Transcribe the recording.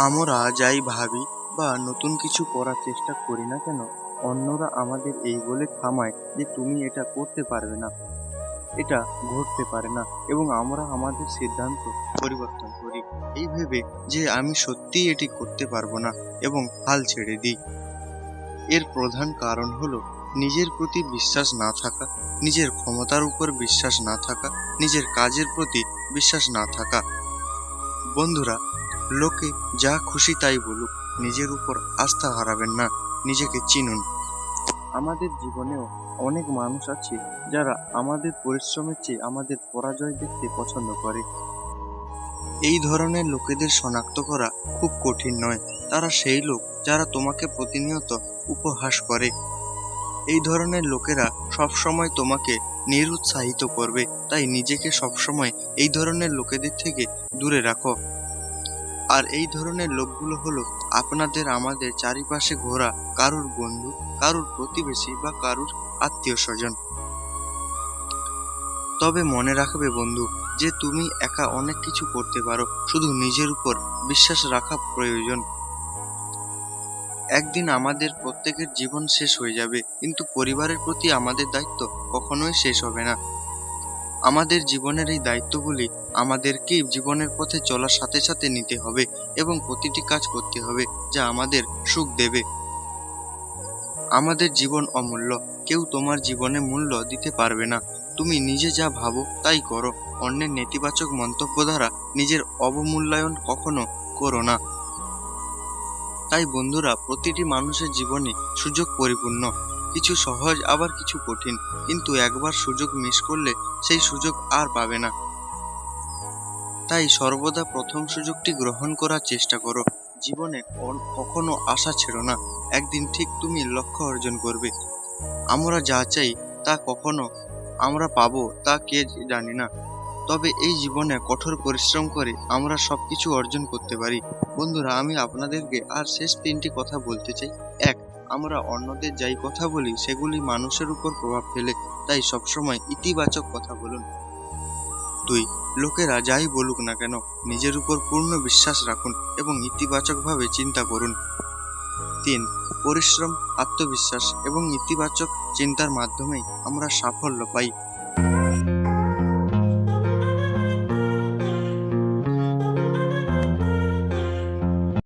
আমরা যাই ভাবি বা নতুন কিছু করার চেষ্টা করি না কেন, অন্যরা আমাদের এই বলে থামায় যে তুমি এটা করতে পারবে না, এটা ঘটতে পারে না, এবং আমরা আমাদের সিদ্ধান্ত পরিবর্তন করি এই ভেবে যে আমি সত্যিই এটি করতে পারবো না এবং হাল ছেড়ে দিই। এর প্রধান কারণ হলো নিজের প্রতি বিশ্বাস না থাকা, নিজের ক্ষমতার উপর বিশ্বাস না থাকা, নিজের কাজের প্রতি বিশ্বাস না থাকা। বন্ধুরা, লোকে যা খুশি তাই বলুক, নিজের উপর আস্থা হারাবেন না, নিজেকে চিনুন। আমাদের জীবনেও অনেক মানুষ আছে যারা আমাদের পরিশ্রমের চেয়ে আমাদের পরাজয় দেখতে পছন্দ করে। এই ধরনের লোকেদের শনাক্ত করা খুব কঠিন নয়। তারা সেই লোক যারা তোমাকে প্রতিনিয়ত উপহাস করে। এই ধরনের লোকেরা সবসময় তোমাকে নিরুৎসাহিত করবে, তাই নিজেকে সবসময় এই ধরনের লোকেদের থেকে দূরে রাখো। আর এই ধরনের লোকগুলো হলো আপনাদের আমাদের চারিপাশে ঘোরা কারুর বন্ধু, কারুর প্রতিবেশী বা কারুর আত্মীয় স্বজন। তবে মনে রাখবে বন্ধু, যে তুমি একা অনেক কিছু করতে পারো, শুধু নিজের উপর বিশ্বাস রাখা প্রয়োজন। একদিন আমাদের প্রত্যেকের জীবন শেষ হয়ে যাবে, কিন্তু পরিবারের প্রতি আমাদের দায়িত্ব কখনোই শেষ হবে না। আমাদের জীবনের এই দায়িত্বগুলি আমাদেরকেই জীবনের পথে চলার সাথে সাথে নিতে হবে এবং প্রতিটি কাজ করতে হবে যা আমাদের সুখ দেবে। আমাদের জীবন অমূল্য, কেউ তোমার জীবনে মূল্য দিতে পারবে না। তুমি নিজে যা ভাবো তাই করো। অন্যের নেতিবাচক মন্তব্য দ্বারা নিজের অবমূল্যায়ন কখনো করো না। তাই বন্ধুরা, প্রতিটি মানুষের জীবনে সুযোগ পরিপূর্ণ, কিছু সহজ আবার কিছু কঠিন, কিন্তু একবার সুযোগ মিস করলে সেই সুযোগ আর পাবে না। তাই সর্বদা প্রথম সুযোগটি গ্রহণ করার চেষ্টা করো। জীবনে কখনো আশা ছেড়ো না, একদিন ঠিক তুমি লক্ষ্য অর্জন করবে। আমরা যা চাই তা কখনো আমরা পাবো তা কে জানি না, তবে এই জীবনে কঠোর পরিশ্রম করে আমরা সবকিছু অর্জন করতে পারি। বন্ধুরা, আমি আপনাদেরকে আর শেষ তিনটি কথা বলতে চাই। এক, আমরা অন্যদের যাই কথা বলি সেগুলি মানুষের উপর প্রভাব ফেলে, তাই সবসময় ইতিবাচক কথা বলুন। 2, লোকেরা যাই বলুক না কেন, নিজের উপর পূর্ণ বিশ্বাস রাখুন এবং ইতিবাচকভাবে চিন্তা করুন। 3, পরিশ্রম, আত্মবিশ্বাস এবং ইতিবাচক চিন্তার মাধ্যমেই আমরা সাফল্য পাই।